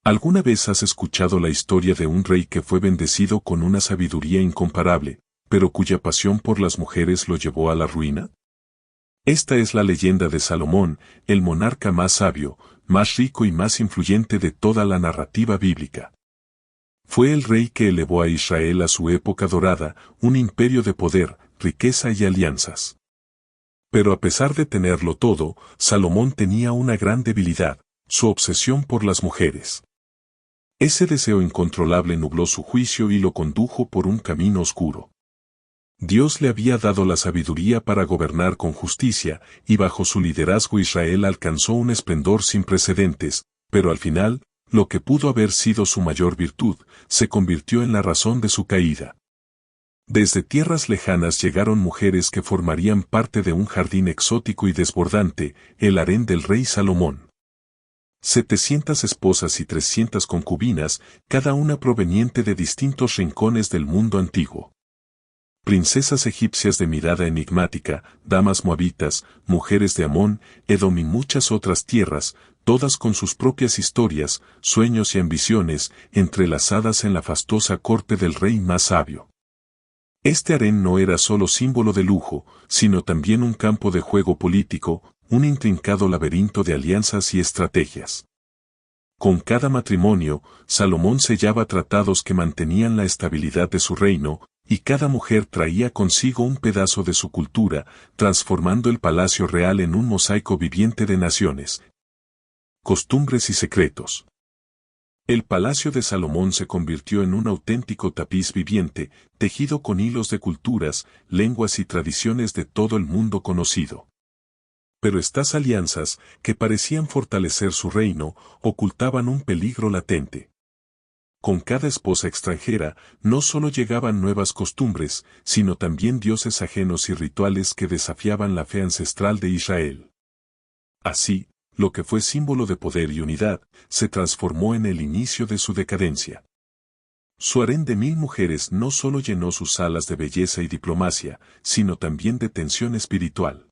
¿Alguna vez has escuchado la historia de un rey que fue bendecido con una sabiduría incomparable, pero cuya pasión por las mujeres lo llevó a la ruina? Esta es la leyenda de Salomón, el monarca más sabio, más rico y más influyente de toda la narrativa bíblica. Fue el rey que elevó a Israel a su época dorada, un imperio de poder, riqueza y alianzas. Pero a pesar de tenerlo todo, Salomón tenía una gran debilidad, su obsesión por las mujeres. Ese deseo incontrolable nubló su juicio y lo condujo por un camino oscuro. Dios le había dado la sabiduría para gobernar con justicia, y bajo su liderazgo Israel alcanzó un esplendor sin precedentes, pero al final, lo que pudo haber sido su mayor virtud, se convirtió en la razón de su caída. Desde tierras lejanas llegaron mujeres que formarían parte de un jardín exótico y desbordante, el harén del rey Salomón. 700 esposas y 300 concubinas, cada una proveniente de distintos rincones del mundo antiguo. Princesas egipcias de mirada enigmática, damas moabitas, mujeres de Amón, Edom y muchas otras tierras, todas con sus propias historias, sueños y ambiciones, entrelazadas en la fastuosa corte del rey más sabio. Este harén no era solo símbolo de lujo, sino también un campo de juego político, un intrincado laberinto de alianzas y estrategias. Con cada matrimonio, Salomón sellaba tratados que mantenían la estabilidad de su reino, y cada mujer traía consigo un pedazo de su cultura, transformando el palacio real en un mosaico viviente de naciones, costumbres y secretos. El palacio de Salomón se convirtió en un auténtico tapiz viviente, tejido con hilos de culturas, lenguas y tradiciones de todo el mundo conocido. Pero estas alianzas, que parecían fortalecer su reino, ocultaban un peligro latente. Con cada esposa extranjera, no solo llegaban nuevas costumbres, sino también dioses ajenos y rituales que desafiaban la fe ancestral de Israel. Así, lo que fue símbolo de poder y unidad, se transformó en el inicio de su decadencia. Su harén de 1000 mujeres no solo llenó sus salas de belleza y diplomacia, sino también de tensión espiritual.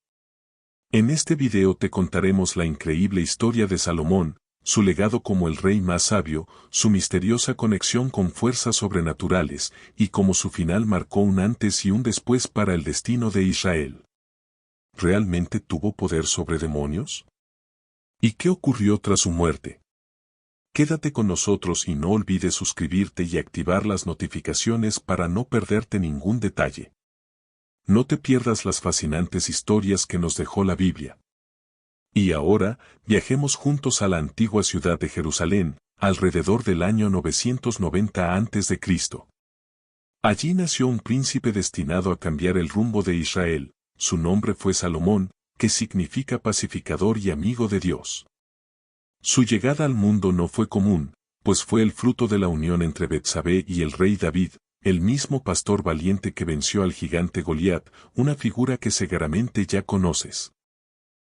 En este video te contaremos la increíble historia de Salomón, su legado como el rey más sabio, su misteriosa conexión con fuerzas sobrenaturales, y cómo su final marcó un antes y un después para el destino de Israel. ¿Realmente tuvo poder sobre demonios? ¿Y qué ocurrió tras su muerte? Quédate con nosotros y no olvides suscribirte y activar las notificaciones para no perderte ningún detalle. No te pierdas las fascinantes historias que nos dejó la Biblia. Y ahora, viajemos juntos a la antigua ciudad de Jerusalén, alrededor del año 990 a.C. Allí nació un príncipe destinado a cambiar el rumbo de Israel, su nombre fue Salomón, que significa pacificador y amigo de Dios. Su llegada al mundo no fue común, pues fue el fruto de la unión entre Betsabé y el rey David, el mismo pastor valiente que venció al gigante Goliat, una figura que seguramente ya conoces.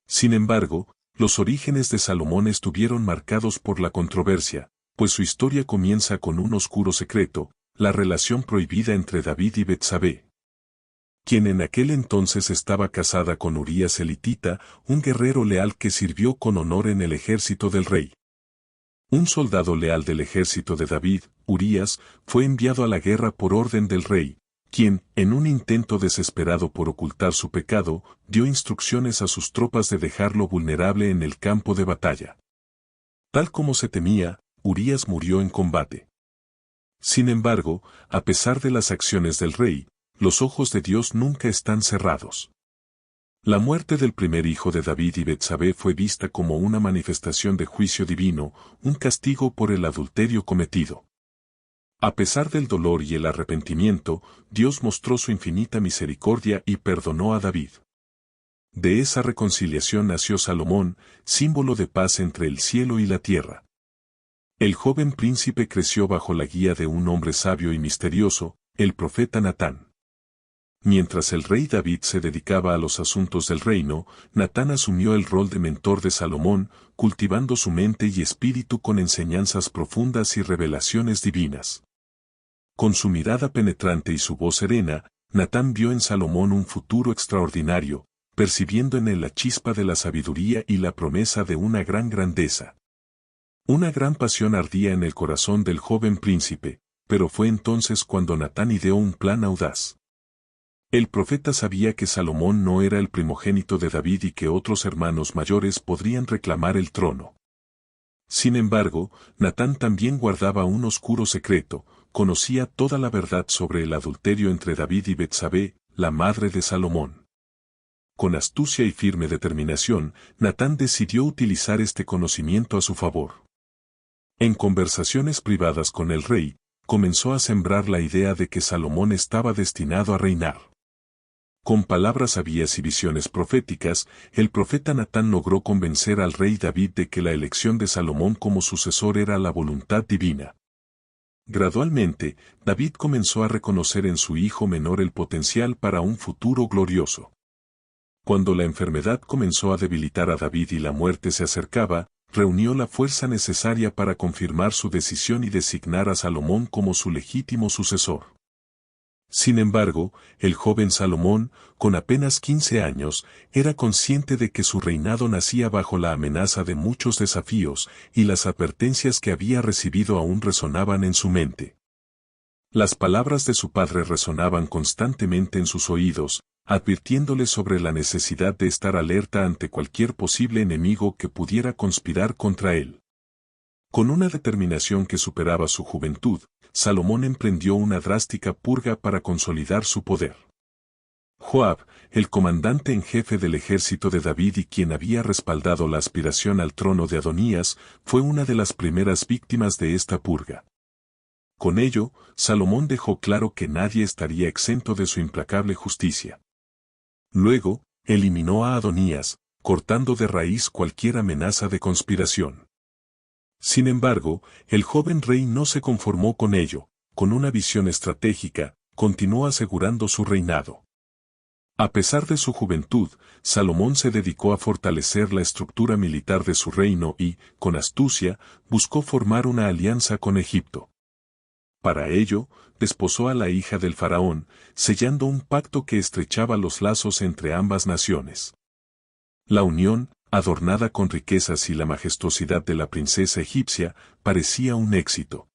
Sin embargo, los orígenes de Salomón estuvieron marcados por la controversia, pues su historia comienza con un oscuro secreto, la relación prohibida entre David y Betsabé, quien en aquel entonces estaba casada con Urías elitita, un guerrero leal que sirvió con honor en el ejército del rey. Un soldado leal del ejército de David, Urías, fue enviado a la guerra por orden del rey, quien, en un intento desesperado por ocultar su pecado, dio instrucciones a sus tropas de dejarlo vulnerable en el campo de batalla. Tal como se temía, Urías murió en combate. Sin embargo, a pesar de las acciones del rey, los ojos de Dios nunca están cerrados. La muerte del primer hijo de David y Betsabé fue vista como una manifestación de juicio divino, un castigo por el adulterio cometido. A pesar del dolor y el arrepentimiento, Dios mostró su infinita misericordia y perdonó a David. De esa reconciliación nació Salomón, símbolo de paz entre el cielo y la tierra. El joven príncipe creció bajo la guía de un hombre sabio y misterioso, el profeta Natán. Mientras el rey David se dedicaba a los asuntos del reino, Natán asumió el rol de mentor de Salomón, cultivando su mente y espíritu con enseñanzas profundas y revelaciones divinas. Con su mirada penetrante y su voz serena, Natán vio en Salomón un futuro extraordinario, percibiendo en él la chispa de la sabiduría y la promesa de una gran grandeza. Una gran pasión ardía en el corazón del joven príncipe, pero fue entonces cuando Natán ideó un plan audaz. El profeta sabía que Salomón no era el primogénito de David y que otros hermanos mayores podrían reclamar el trono. Sin embargo, Natán también guardaba un oscuro secreto, conocía toda la verdad sobre el adulterio entre David y Betsabé, la madre de Salomón. Con astucia y firme determinación, Natán decidió utilizar este conocimiento a su favor. En conversaciones privadas con el rey, comenzó a sembrar la idea de que Salomón estaba destinado a reinar. Con palabras sabias y visiones proféticas, el profeta Natán logró convencer al rey David de que la elección de Salomón como sucesor era la voluntad divina. Gradualmente, David comenzó a reconocer en su hijo menor el potencial para un futuro glorioso. Cuando la enfermedad comenzó a debilitar a David y la muerte se acercaba, reunió la fuerza necesaria para confirmar su decisión y designar a Salomón como su legítimo sucesor. Sin embargo, el joven Salomón, con apenas 15 años, era consciente de que su reinado nacía bajo la amenaza de muchos desafíos, y las advertencias que había recibido aún resonaban en su mente. Las palabras de su padre resonaban constantemente en sus oídos, advirtiéndole sobre la necesidad de estar alerta ante cualquier posible enemigo que pudiera conspirar contra él. Con una determinación que superaba su juventud, Salomón emprendió una drástica purga para consolidar su poder. Joab, el comandante en jefe del ejército de David y quien había respaldado la aspiración al trono de Adonías, fue una de las primeras víctimas de esta purga. Con ello, Salomón dejó claro que nadie estaría exento de su implacable justicia. Luego, eliminó a Adonías, cortando de raíz cualquier amenaza de conspiración. Sin embargo, el joven rey no se conformó con ello, con una visión estratégica, continuó asegurando su reinado. A pesar de su juventud, Salomón se dedicó a fortalecer la estructura militar de su reino y, con astucia, buscó formar una alianza con Egipto. Para ello, desposó a la hija del faraón, sellando un pacto que estrechaba los lazos entre ambas naciones. La unión, adornada con riquezas y la majestuosidad de la princesa egipcia, parecía un éxito.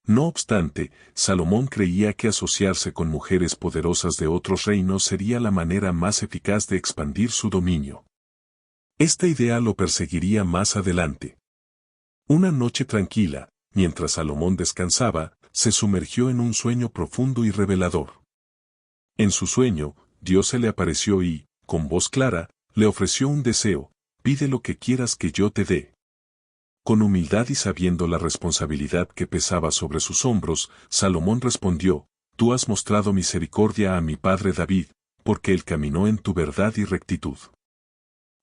No obstante, Salomón creía que asociarse con mujeres poderosas de otros reinos sería la manera más eficaz de expandir su dominio. Esta idea lo perseguiría más adelante. Una noche tranquila, mientras Salomón descansaba, se sumergió en un sueño profundo y revelador. En su sueño, Dios se le apareció y, con voz clara, le ofreció un deseo: pide lo que quieras que yo te dé. Con humildad y sabiendo la responsabilidad que pesaba sobre sus hombros, Salomón respondió: tú has mostrado misericordia a mi padre David, porque él caminó en tu verdad y rectitud.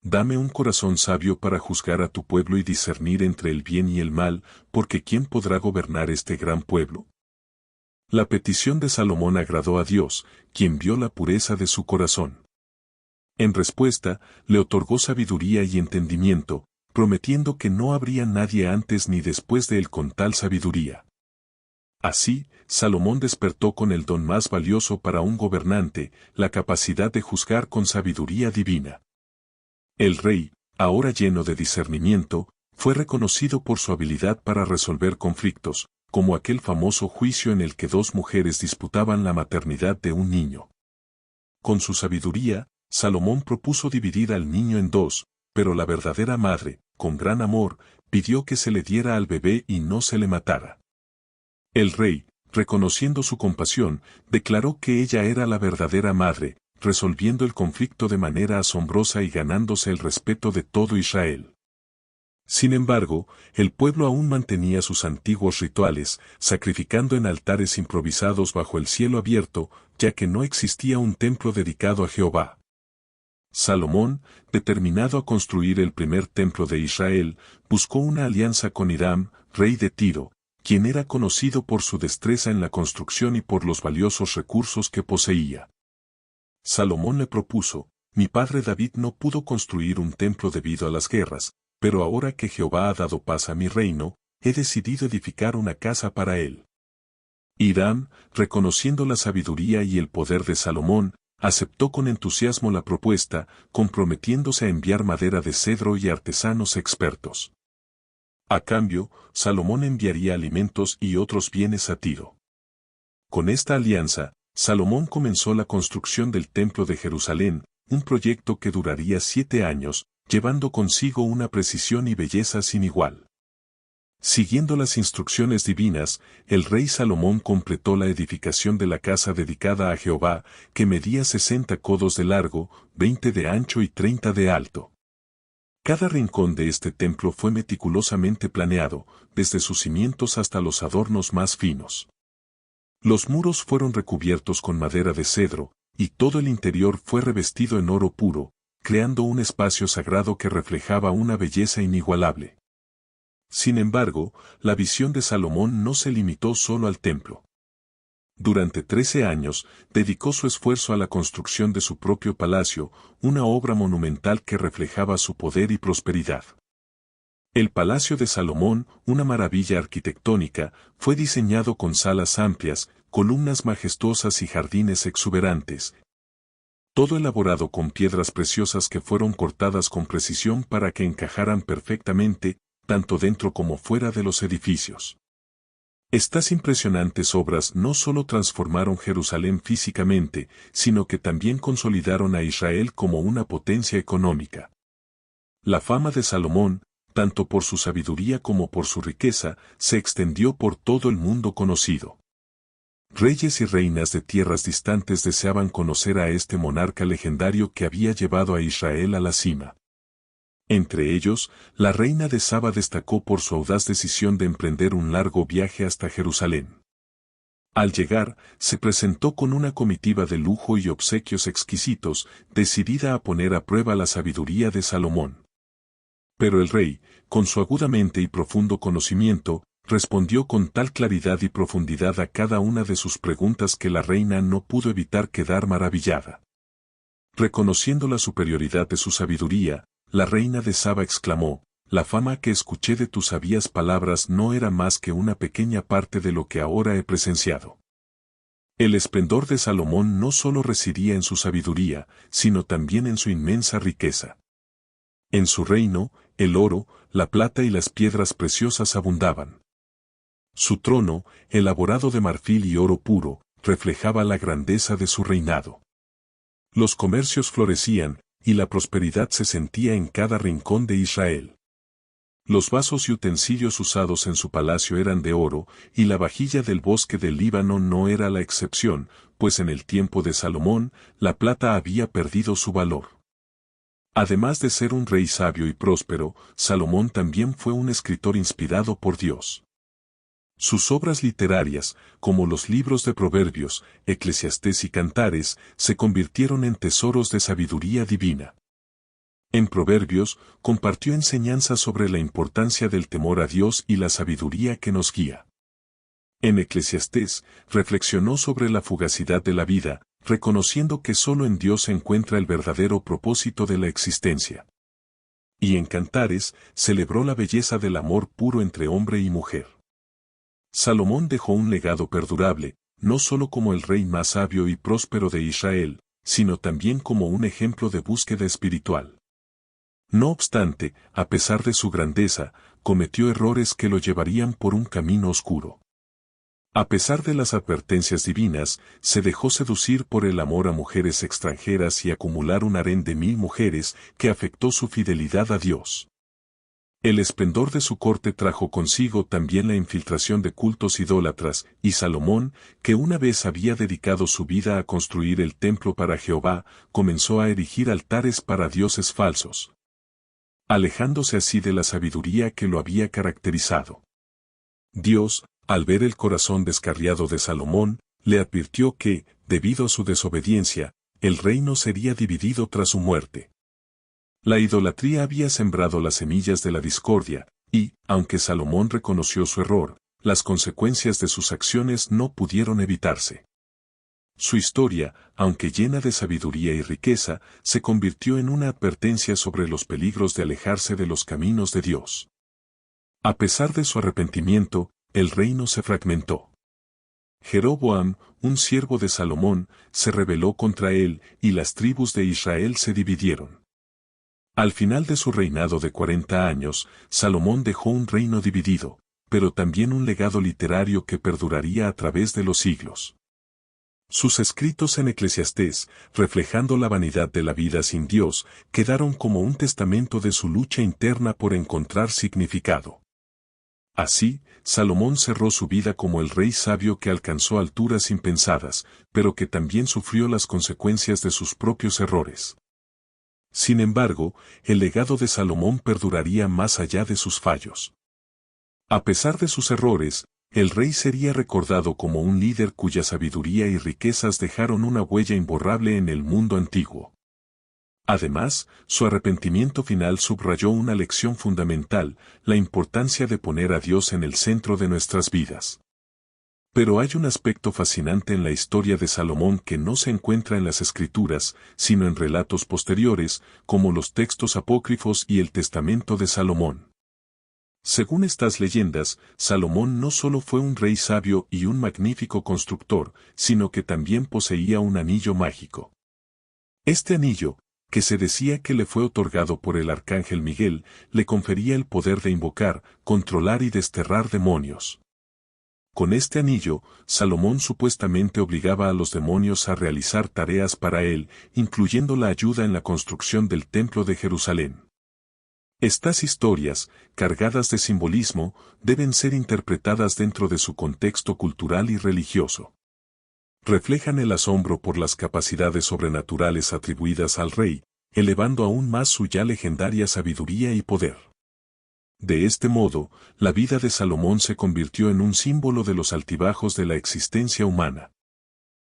Dame un corazón sabio para juzgar a tu pueblo y discernir entre el bien y el mal, porque ¿quién podrá gobernar este gran pueblo? La petición de Salomón agradó a Dios, quien vio la pureza de su corazón. En respuesta, le otorgó sabiduría y entendimiento, prometiendo que no habría nadie antes ni después de él con tal sabiduría. Así, Salomón despertó con el don más valioso para un gobernante, la capacidad de juzgar con sabiduría divina. El rey, ahora lleno de discernimiento, fue reconocido por su habilidad para resolver conflictos, como aquel famoso juicio en el que dos mujeres disputaban la maternidad de un niño. Con su sabiduría, Salomón propuso dividir al niño en dos, pero la verdadera madre, con gran amor, pidió que se le diera al bebé y no se le matara. El rey, reconociendo su compasión, declaró que ella era la verdadera madre, resolviendo el conflicto de manera asombrosa y ganándose el respeto de todo Israel. Sin embargo, el pueblo aún mantenía sus antiguos rituales, sacrificando en altares improvisados bajo el cielo abierto, ya que no existía un templo dedicado a Jehová. Salomón, determinado a construir el primer templo de Israel, buscó una alianza con Hiram, rey de Tiro, quien era conocido por su destreza en la construcción y por los valiosos recursos que poseía. Salomón le propuso: mi padre David no pudo construir un templo debido a las guerras, pero ahora que Jehová ha dado paz a mi reino, he decidido edificar una casa para él. Hiram, reconociendo la sabiduría y el poder de Salomón, aceptó con entusiasmo la propuesta, comprometiéndose a enviar madera de cedro y artesanos expertos. A cambio, Salomón enviaría alimentos y otros bienes a Tiro. Con esta alianza, Salomón comenzó la construcción del Templo de Jerusalén, un proyecto que duraría 7 años, llevando consigo una precisión y belleza sin igual. Siguiendo las instrucciones divinas, el rey Salomón completó la edificación de la casa dedicada a Jehová, que medía 60 codos de largo, 20 de ancho y 30 de alto. Cada rincón de este templo fue meticulosamente planeado, desde sus cimientos hasta los adornos más finos. Los muros fueron recubiertos con madera de cedro, y todo el interior fue revestido en oro puro, creando un espacio sagrado que reflejaba una belleza inigualable. Sin embargo, la visión de Salomón no se limitó solo al templo. Durante 13 años, dedicó su esfuerzo a la construcción de su propio palacio, una obra monumental que reflejaba su poder y prosperidad. El Palacio de Salomón, una maravilla arquitectónica, fue diseñado con salas amplias, columnas majestuosas y jardines exuberantes. Todo elaborado con piedras preciosas que fueron cortadas con precisión para que encajaran perfectamente, tanto dentro como fuera de los edificios. Estas impresionantes obras no solo transformaron Jerusalén físicamente, sino que también consolidaron a Israel como una potencia económica. La fama de Salomón, tanto por su sabiduría como por su riqueza, se extendió por todo el mundo conocido. Reyes y reinas de tierras distantes deseaban conocer a este monarca legendario que había llevado a Israel a la cima. Entre ellos, la reina de Saba destacó por su audaz decisión de emprender un largo viaje hasta Jerusalén. Al llegar, se presentó con una comitiva de lujo y obsequios exquisitos, decidida a poner a prueba la sabiduría de Salomón. Pero el rey, con su aguda mente y profundo conocimiento, respondió con tal claridad y profundidad a cada una de sus preguntas que la reina no pudo evitar quedar maravillada. Reconociendo la superioridad de su sabiduría, la reina de Saba exclamó: «La fama que escuché de tus sabias palabras no era más que una pequeña parte de lo que ahora he presenciado». El esplendor de Salomón no solo residía en su sabiduría, sino también en su inmensa riqueza. En su reino, el oro, la plata y las piedras preciosas abundaban. Su trono, elaborado de marfil y oro puro, reflejaba la grandeza de su reinado. Los comercios florecían, y la prosperidad se sentía en cada rincón de Israel. Los vasos y utensilios usados en su palacio eran de oro, y la vajilla del bosque del Líbano no era la excepción, pues en el tiempo de Salomón, la plata había perdido su valor. Además de ser un rey sabio y próspero, Salomón también fue un escritor inspirado por Dios. Sus obras literarias, como los libros de Proverbios, Eclesiastés y Cantares, se convirtieron en tesoros de sabiduría divina. En Proverbios, compartió enseñanzas sobre la importancia del temor a Dios y la sabiduría que nos guía. En Eclesiastés, reflexionó sobre la fugacidad de la vida, reconociendo que solo en Dios se encuentra el verdadero propósito de la existencia. Y en Cantares, celebró la belleza del amor puro entre hombre y mujer. Salomón dejó un legado perdurable, no solo como el rey más sabio y próspero de Israel, sino también como un ejemplo de búsqueda espiritual. No obstante, a pesar de su grandeza, cometió errores que lo llevarían por un camino oscuro. A pesar de las advertencias divinas, se dejó seducir por el amor a mujeres extranjeras y acumular un harén de 1000 mujeres que afectó su fidelidad a Dios. El esplendor de su corte trajo consigo también la infiltración de cultos idólatras, y Salomón, que una vez había dedicado su vida a construir el templo para Jehová, comenzó a erigir altares para dioses falsos, alejándose así de la sabiduría que lo había caracterizado. Dios, al ver el corazón descarriado de Salomón, le advirtió que, debido a su desobediencia, el reino sería dividido tras su muerte. La idolatría había sembrado las semillas de la discordia, y, aunque Salomón reconoció su error, las consecuencias de sus acciones no pudieron evitarse. Su historia, aunque llena de sabiduría y riqueza, se convirtió en una advertencia sobre los peligros de alejarse de los caminos de Dios. A pesar de su arrepentimiento, el reino se fragmentó. Jeroboam, un siervo de Salomón, se rebeló contra él, y las tribus de Israel se dividieron. Al final de su reinado de 40 años, Salomón dejó un reino dividido, pero también un legado literario que perduraría a través de los siglos. Sus escritos en Eclesiastés, reflejando la vanidad de la vida sin Dios, quedaron como un testamento de su lucha interna por encontrar significado. Así, Salomón cerró su vida como el rey sabio que alcanzó alturas impensadas, pero que también sufrió las consecuencias de sus propios errores. Sin embargo, el legado de Salomón perduraría más allá de sus fallos. A pesar de sus errores, el rey sería recordado como un líder cuya sabiduría y riquezas dejaron una huella imborrable en el mundo antiguo. Además, su arrepentimiento final subrayó una lección fundamental, la importancia de poner a Dios en el centro de nuestras vidas. Pero hay un aspecto fascinante en la historia de Salomón que no se encuentra en las Escrituras, sino en relatos posteriores, como los textos apócrifos y el Testamento de Salomón. Según estas leyendas, Salomón no solo fue un rey sabio y un magnífico constructor, sino que también poseía un anillo mágico. Este anillo, que se decía que le fue otorgado por el arcángel Miguel, le confería el poder de invocar, controlar y desterrar demonios. Con este anillo, Salomón supuestamente obligaba a los demonios a realizar tareas para él, incluyendo la ayuda en la construcción del Templo de Jerusalén. Estas historias, cargadas de simbolismo, deben ser interpretadas dentro de su contexto cultural y religioso. Reflejan el asombro por las capacidades sobrenaturales atribuidas al rey, elevando aún más su ya legendaria sabiduría y poder. De este modo, la vida de Salomón se convirtió en un símbolo de los altibajos de la existencia humana.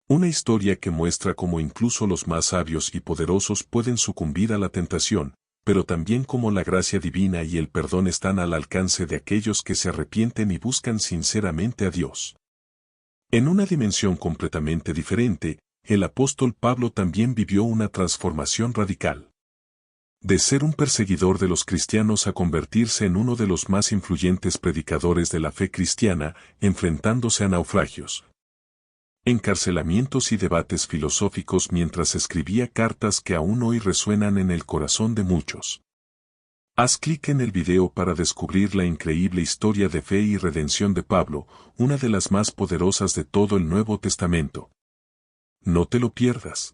Una historia que muestra cómo incluso los más sabios y poderosos pueden sucumbir a la tentación, pero también cómo la gracia divina y el perdón están al alcance de aquellos que se arrepienten y buscan sinceramente a Dios. En una dimensión completamente diferente, el apóstol Pablo también vivió una transformación radical. De ser un perseguidor de los cristianos a convertirse en uno de los más influyentes predicadores de la fe cristiana, enfrentándose a naufragios, encarcelamientos y debates filosóficos mientras escribía cartas que aún hoy resuenan en el corazón de muchos. Haz clic en el video para descubrir la increíble historia de fe y redención de Pablo, una de las más poderosas de todo el Nuevo Testamento. No te lo pierdas.